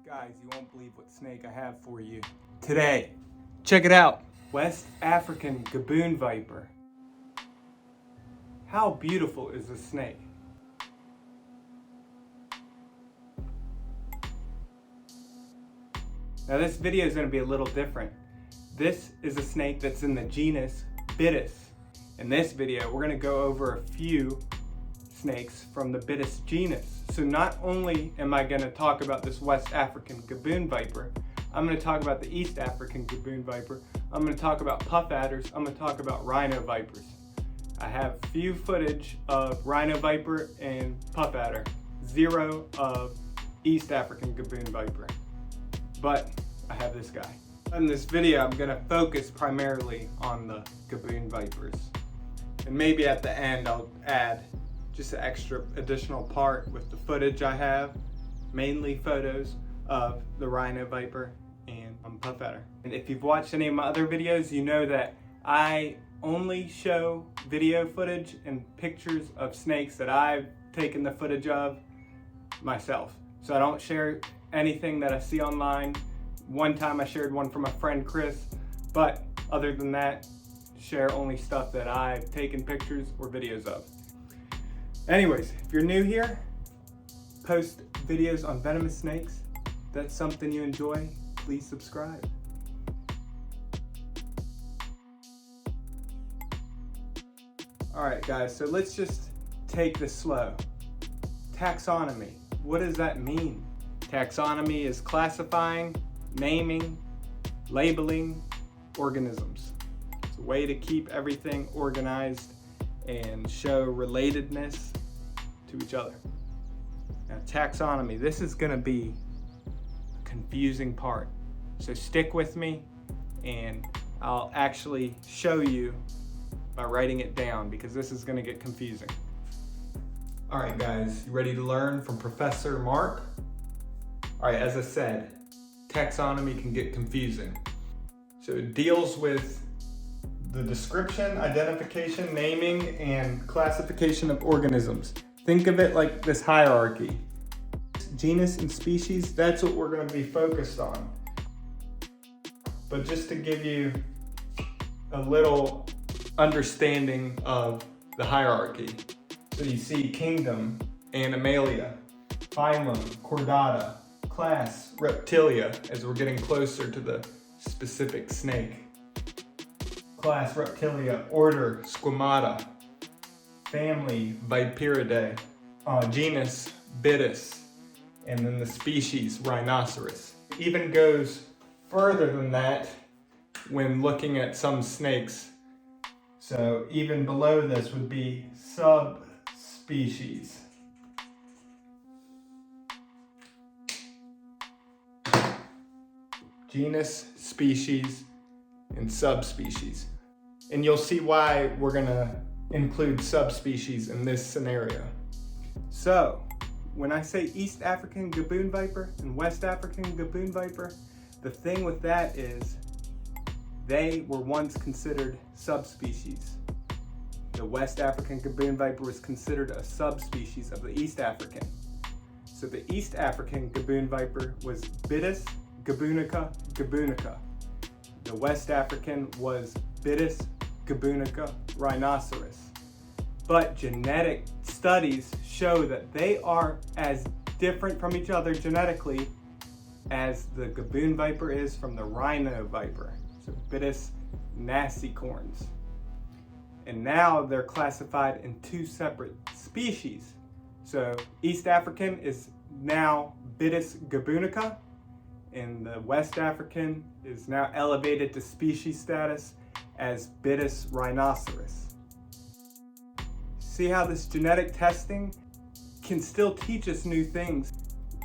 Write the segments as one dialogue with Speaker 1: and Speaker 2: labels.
Speaker 1: Guys, you won't believe what snake I have for you today. Check it out. West African Gaboon viper. How beautiful is this snake? Now this video is going to be a little different. This is a snake that's in the genus Bitis. In this video, we're going to go over a few snakes from the Bitis genus. So not only am I going to talk about this West African Gaboon viper, I'm going to talk about the East African Gaboon viper, I'm going to talk about puff adders, I'm going to talk about rhino vipers. I have few footage of rhino viper and puff adder, zero of East African Gaboon viper, but I have this guy. In this video, I'm going to focus primarily on the Gaboon vipers. And maybe at the end, I'll add just an extra additional part with the footage I have, mainly photos of the rhino viper and puff adder. And if you've watched any of my other videos, you know that I only show video footage and pictures of snakes that I've taken the footage of myself. So I don't share anything that I see online. One time I shared one from my friend Chris, but other than that, share only stuff that I've taken pictures or videos of. Anyways, if you're new here, post videos on venomous snakes. If that's something you enjoy, please subscribe. Alright guys, so let's just take this slow. Taxonomy, what does that mean? Taxonomy is classifying, naming, labeling organisms. It's a way to keep everything organized and show relatedness to each other. Now taxonomy, this is going to be a confusing part. So stick with me and I'll actually show you by writing it down because this is going to get confusing. Alright guys, you ready to learn from Professor Mark? Alright, as I said, taxonomy can get confusing. So it deals with the description, identification, naming, and classification of organisms. Think of it like this hierarchy. Genus and species, that's what we're going to be focused on. But just to give you a little understanding of the hierarchy. So you see kingdom, Animalia, phylum, Chordata, class, Reptilia, as we're getting closer to the specific snake. Class Reptilia, order Squamata, family Viperidae, genus Bitis, and then the species Rhinoceros. It even goes further than that when looking at some snakes. So even below this would be subspecies. Genus, species, and subspecies. And you'll see why we're gonna include subspecies in this scenario. So, when I say East African Gaboon viper and West African Gaboon viper, the thing with that is they were once considered subspecies. The West African Gaboon viper was considered a subspecies of the East African. So the East African Gaboon viper was Bitis gaboonica gaboonica. The West African was Bitis gaboonica rhinoceros. But genetic studies show that they are as different from each other genetically as the Gaboon viper is from the rhino viper. So Bitis nasicorns. And now they're classified in two separate species. So East African is now Bitis gaboonica, and the West African is now elevated to species status as Bitis rhinoceros. See how this genetic testing can still teach us new things,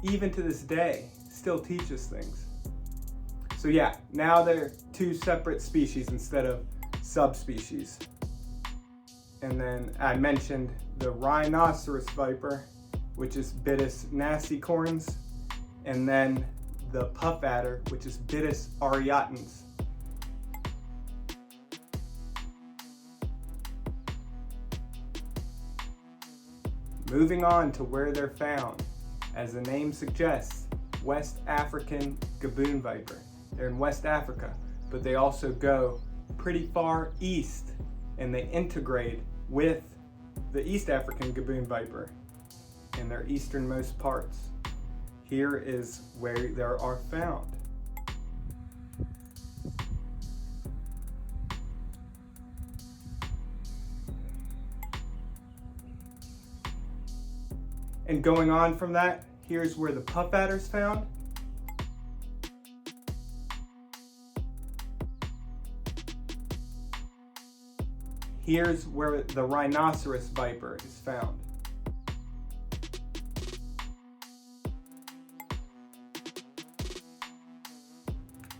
Speaker 1: even to this day, still teach us things. So yeah, now they're two separate species instead of subspecies. And then I mentioned the rhinoceros viper, which is Bitis nasicorns, and then the puff adder, which is Bitis aureatans. Moving on to where they're found. As the name suggests, West African Gaboon viper. They're in West Africa, but they also go pretty far east and they integrate with the East African Gaboon viper in their easternmost parts. Here is where they are found. And going on from that, here's where the puff adder is found. Here's where the rhinoceros viper is found.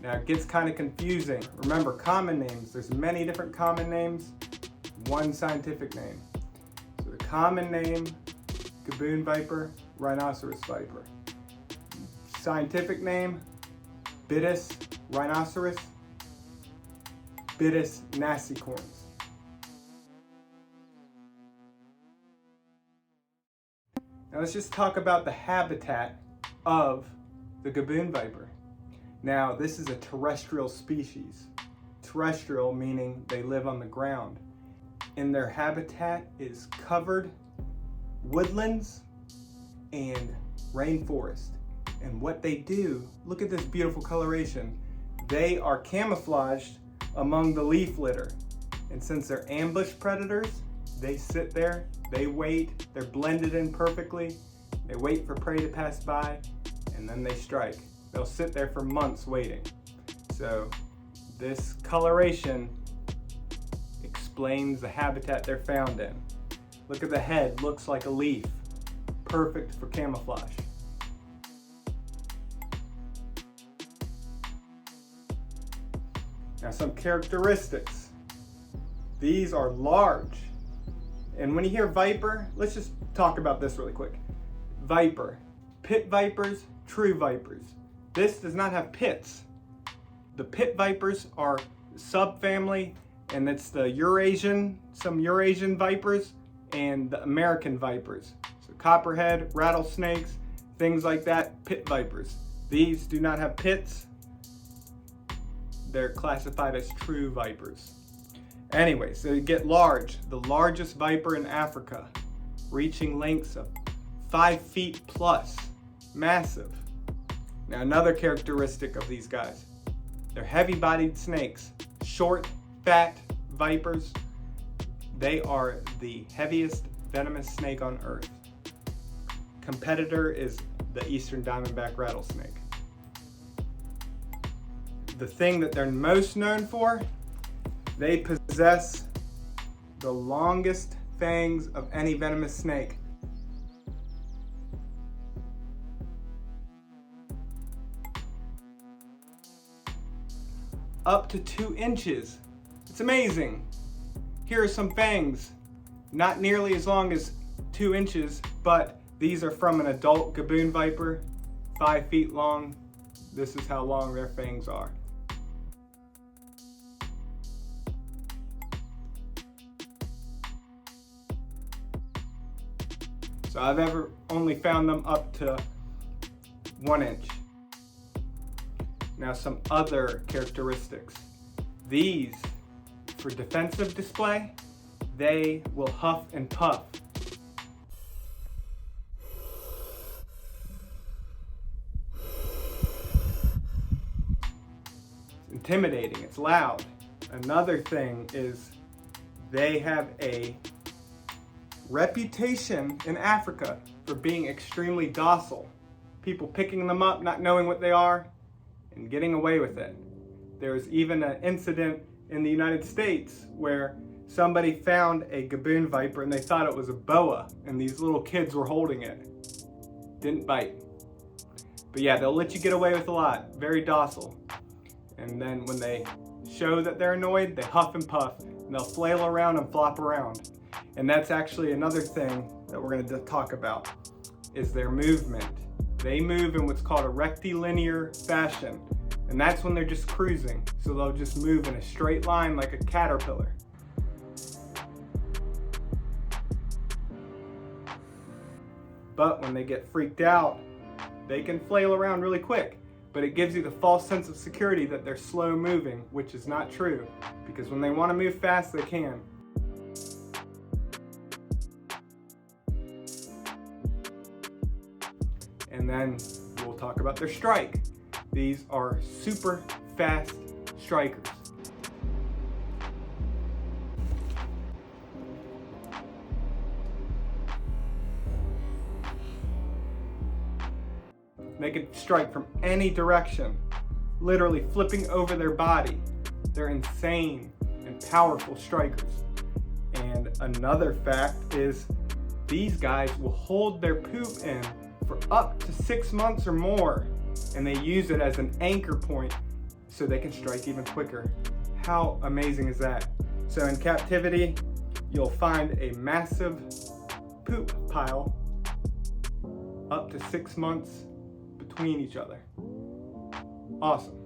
Speaker 1: Now it gets kind of confusing. Remember, common names, there's many different common names, one scientific name. So the common name, Gaboon viper, rhinoceros viper. Scientific name, Bitis rhinoceros, Bitis nasicorns. Now let's just talk about the habitat of the Gaboon viper. Now this is a terrestrial species. Terrestrial meaning they live on the ground. And their habitat is covered woodlands and rainforest. And what they do, look at this beautiful coloration. They are camouflaged among the leaf litter. And since they're ambush predators, they sit there, they wait, they're blended in perfectly. They wait for prey to pass by, and then they strike. They'll sit there for months waiting. So this coloration explains the habitat they're found in. Look at the head, looks like a leaf. Perfect for camouflage. Now some characteristics. These are large. And when you hear viper, let's just talk about this really quick. Viper, pit vipers, true vipers. This does not have pits. The pit vipers are subfamily, and it's the some Eurasian vipers and the American vipers. So copperhead, rattlesnakes, things like that, pit vipers. These do not have pits. They're classified as true vipers. Anyway, so you get large, the largest viper in Africa, reaching lengths of 5 feet plus, massive. Now another characteristic of these guys, they're heavy-bodied snakes, short, fat vipers. They are the heaviest venomous snake on earth. Competitor is the eastern diamondback rattlesnake. The thing that they're most known for, they possess the longest fangs of any venomous snake. Up to 2 inches. It's amazing. Here are some fangs. Not nearly as long as 2 inches, but these are from an adult Gaboon viper, 5 feet long. This is how long their fangs are. So I've ever only found them up to 1 inch. Now some other characteristics. These, for defensive display, they will huff and puff. It's intimidating, it's loud. Another thing is they have a reputation in Africa for being extremely docile. People picking them up, not knowing what they are, and getting away with it. There's even an incident in the United States where somebody found a Gaboon viper and they thought it was a boa, and these little kids were holding it. Didn't bite. But yeah, they'll let you get away with a lot. Very docile. And then when they show that they're annoyed, they huff and puff, and they'll flail around and flop around. And that's actually another thing that we're going to talk about, is their movement. They move in what's called a rectilinear fashion, and that's when they're just cruising. So they'll just move in a straight line like a caterpillar. But when they get freaked out, They can flail around really quick, but it gives you the false sense of security that they're slow moving, which is not true, because when they want to move fast, they can. And then we'll talk about their strike. These are super fast strikers. They can strike from any direction, literally flipping over their body. They're insane and powerful strikers. And another fact is these guys will hold their poop in for up to 6 months or more, and they use it as an anchor point so they can strike even quicker. How amazing is that? So in captivity, you'll find a massive poop pile up to 6 months between each other. Awesome.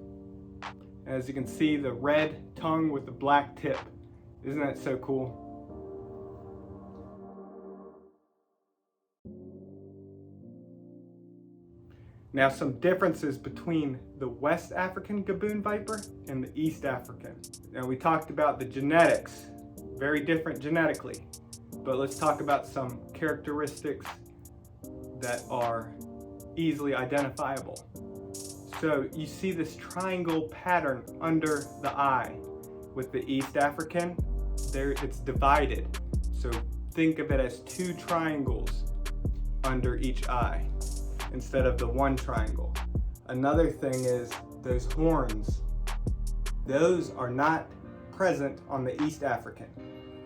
Speaker 1: As you can see, the red tongue with the black tip. Isn't that so cool? Now, some differences between the West African Gaboon viper and the East African. Now, we talked about the genetics, very different genetically, but let's talk about some characteristics that are easily identifiable. So you see this triangle pattern under the eye. With the East African, it's divided. So think of it as 2 triangles under each eye instead of the 1 triangle. Another thing is those horns. Those are not present on the East African.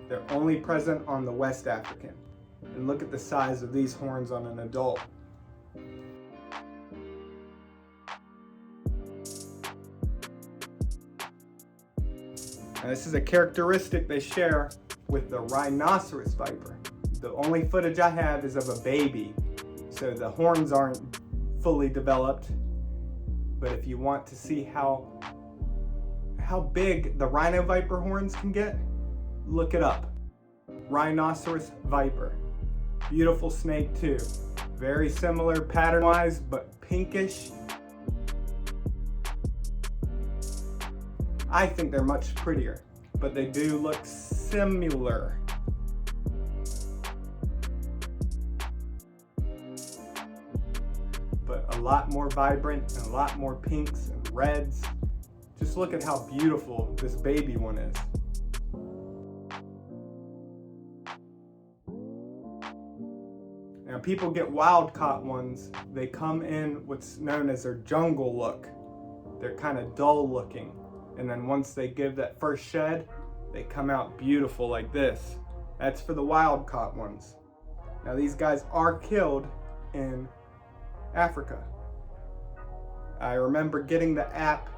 Speaker 1: They're only present on the West African. And look at the size of these horns on an adult. Now, this is a characteristic they share with the rhinoceros viper. The only footage I have is of a baby, so the horns aren't fully developed. But if you want to see how big the rhino viper horns can get, look it up. Rhinoceros viper. Beautiful snake too. Very similar pattern-wise, but pinkish. I think they're much prettier, but they do look similar. But a lot more vibrant and a lot more pinks and reds. Just look at how beautiful this baby one is. Now, people get wild caught ones. They come in what's known as their jungle look. They're kind of dull looking. And then once they give that first shed, they come out beautiful like this. That's for the wild caught ones. Now, these guys are killed in Africa. I remember getting the app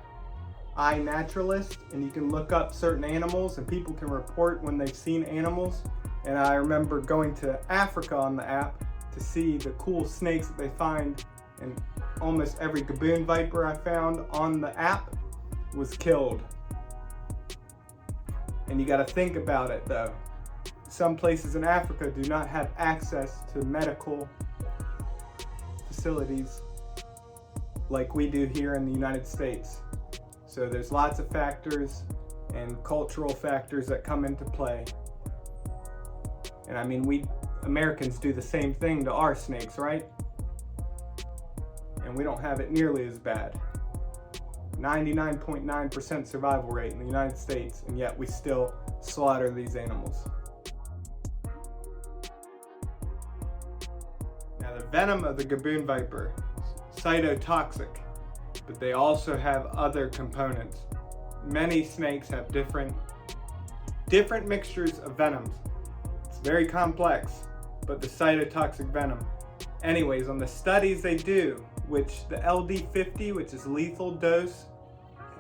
Speaker 1: iNaturalist, and you can look up certain animals and people can report when they've seen animals. And I remember going to Africa on the app to see the cool snakes that they find, and almost every Gaboon viper I found on the app was killed. And you got to think about it though. Some places in Africa do not have access to medical facilities like we do here in the United States. So there's lots of factors and cultural factors that come into play. And I mean, we Americans do the same thing to our snakes, right? And we don't have it nearly as bad. 99.9% survival rate in the United States, and yet we still slaughter these animals. Now, the venom of the Gaboon viper is cytotoxic, but they also have other components. Many snakes have different mixtures of venoms. It's very complex, but the cytotoxic venom. Anyways, on the studies they do, which the LD50, which is lethal dose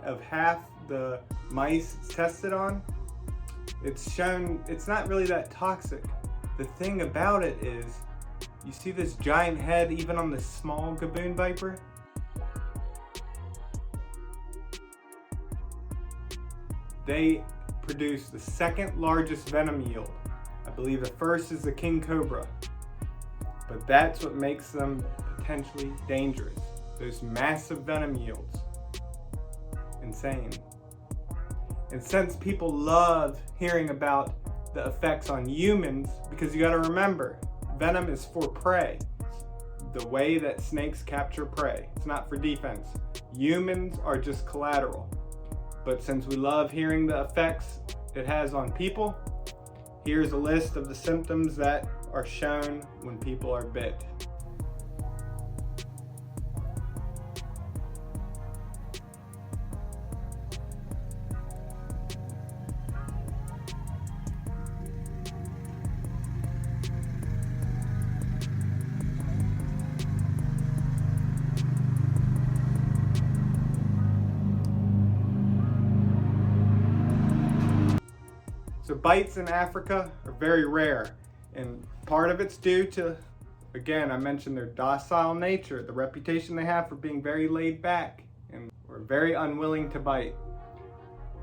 Speaker 1: of half the mice it's tested on, it's shown it's not really that toxic. The thing about it is, you see this giant head even on the small Gaboon viper? They produce the second largest venom yield. I believe the first is the king cobra, but that's what makes them potentially dangerous. Those massive venom yields. Insane. And since people love hearing about the effects on humans, because you gotta remember, venom is for prey. The way that snakes capture prey. It's not for defense. Humans are just collateral. But since we love hearing the effects it has on people, here's a list of the symptoms that are shown when people are bit. So bites in Africa are very rare, and part of it's due to, again, I mentioned their docile nature, the reputation they have for being very laid back and are very unwilling to bite,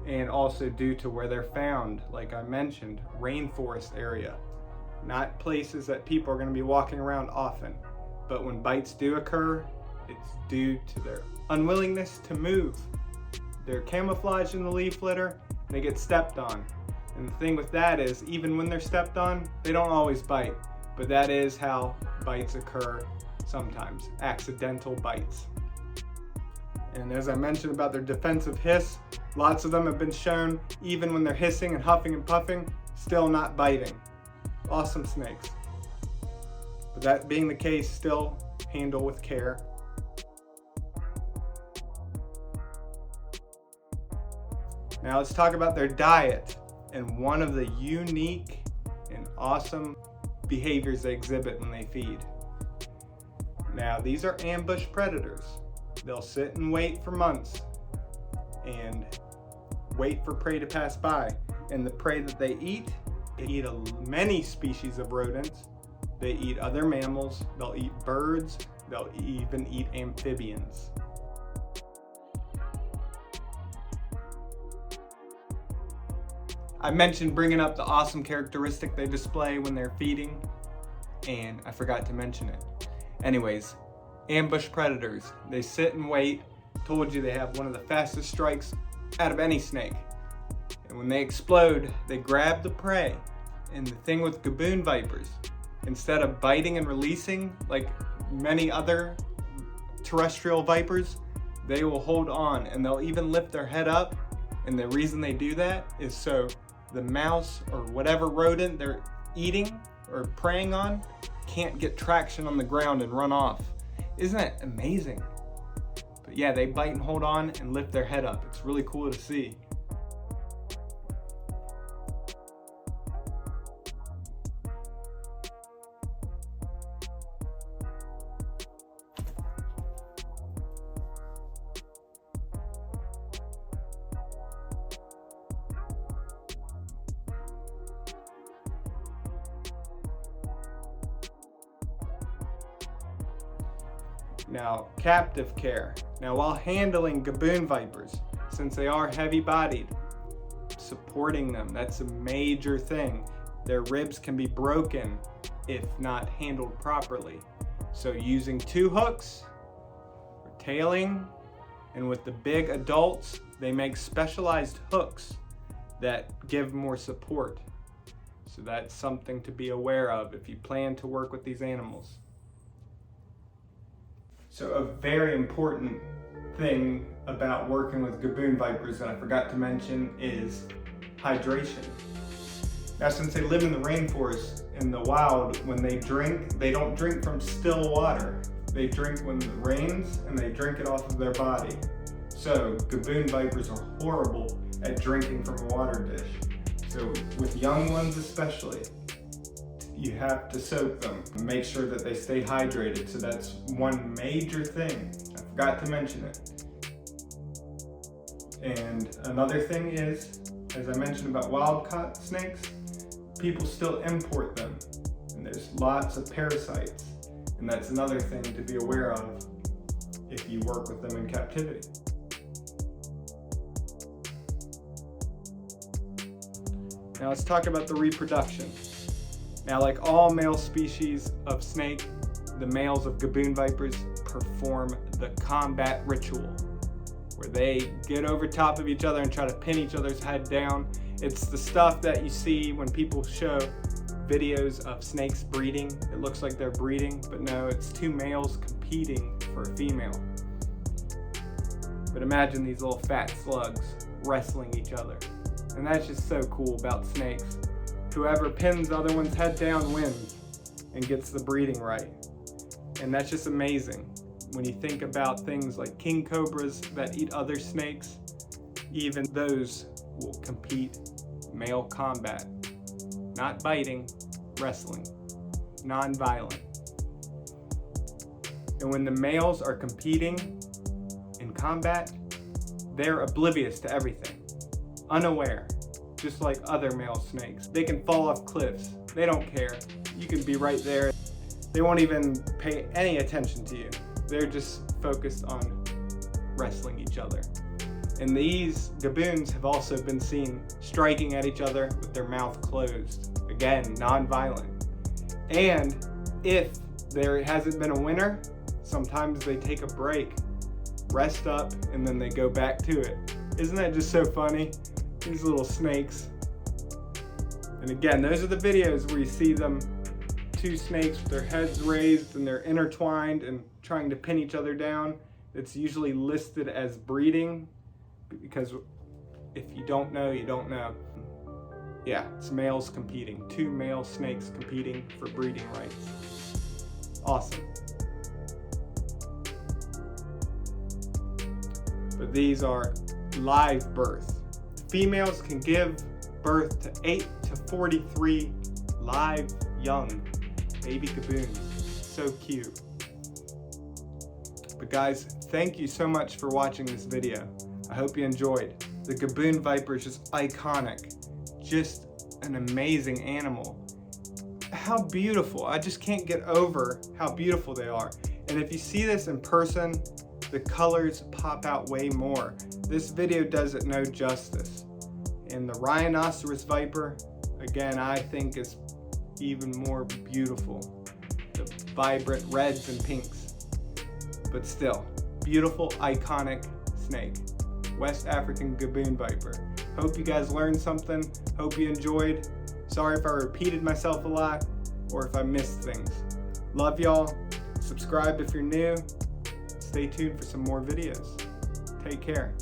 Speaker 1: and also due to where they're found, like I mentioned, rainforest area, not places that people are going to be walking around often. But when bites do occur, it's due to their unwillingness to move. They're camouflaged in the leaf litter and they get stepped on. And the thing with that is, even when they're stepped on, they don't always bite. But that is how bites occur sometimes, accidental bites. And as I mentioned about their defensive hiss, lots of them have been shown, even when they're hissing and huffing and puffing, still not biting. Awesome snakes. But that being the case, still handle with care. Now let's talk about their diet and one of the unique and awesome behaviors they exhibit when they feed. Now these are ambush predators. They'll sit and wait for months and wait for prey to pass by. And the prey that they eat many species of rodents. They eat other mammals, they'll eat birds, they'll even eat amphibians. I mentioned bringing up the awesome characteristic they display when they're feeding, and I forgot to mention it. Anyways, ambush predators. They sit and wait. Told you they have one of the fastest strikes out of any snake. And when they explode, they grab the prey. And the thing with Gaboon vipers, instead of biting and releasing like many other terrestrial vipers, they will hold on and they'll even lift their head up. And the reason they do that is so the mouse or whatever rodent they're eating or preying on can't get traction on the ground and run off. Isn't that amazing? But yeah, they bite and hold on and lift their head up. It's really cool to see. Now, captive care. Now, while handling Gaboon vipers, since they are heavy-bodied, supporting them, that's a major thing. Their ribs can be broken if not handled properly. So using 2 hooks, or tailing, and with the big adults, they make specialized hooks that give more support. So that's something to be aware of if you plan to work with these animals. So a very important thing about working with Gaboon vipers that I forgot to mention is hydration. Now, since they live in the rainforest, in the wild, when they drink, they don't drink from still water. They drink when it rains and they drink it off of their body. So Gaboon vipers are horrible at drinking from a water dish. So with young ones especially, you have to soak them and make sure that they stay hydrated. So that's one major thing. I forgot to mention it. And another thing is, as I mentioned about wild-caught snakes, people still import them. And there's lots of parasites. And that's another thing to be aware of if you work with them in captivity. Now let's talk about the reproduction. Now, like all male species of snake, the males of Gaboon vipers perform the combat ritual, where they get over top of each other and try to pin each other's head down. It's the stuff that you see when people show videos of snakes breeding. It looks like they're breeding, but no, it's two males competing for a female. But imagine these little fat slugs wrestling each other. And that's just so cool about snakes. Whoever pins the other one's head down wins and gets the breeding right. And that's just amazing. When you think about things like king cobras that eat other snakes, even those will compete male combat. Not biting, wrestling, non-violent. And when the males are competing in combat, they're oblivious to everything, unaware, just like other male snakes. They can fall off cliffs, they don't care. You can be right there. They won't even pay any attention to you. They're just focused on wrestling each other. And these gaboons have also been seen striking at each other with their mouth closed. Again, non-violent. And if there hasn't been a winner, sometimes they take a break, rest up, and then they go back to it. Isn't that just so funny? These little snakes. And again, those are the videos where you see them, two snakes with their heads raised and they're intertwined and trying to pin each other down. It's usually listed as breeding, because if you don't know, you don't know. Yeah, it's males competing. Two male snakes competing for breeding rights. Awesome. But these are live birth. Females can give birth to 8 to 43 live young baby gaboons. So cute. But guys, thank you so much for watching this video. I hope you enjoyed. The Gaboon viper is just iconic. Just an amazing animal. How beautiful. I just can't get over how beautiful they are. And if you see this in person, the colors pop out way more. This video does it no justice. And the rhinoceros viper, again, I think is even more beautiful. The vibrant reds and pinks. But still, beautiful, iconic snake. West African Gaboon viper. Hope you guys learned something. Hope you enjoyed. Sorry if I repeated myself a lot or if I missed things. Love y'all. Subscribe if you're new. Stay tuned for some more videos. Take care.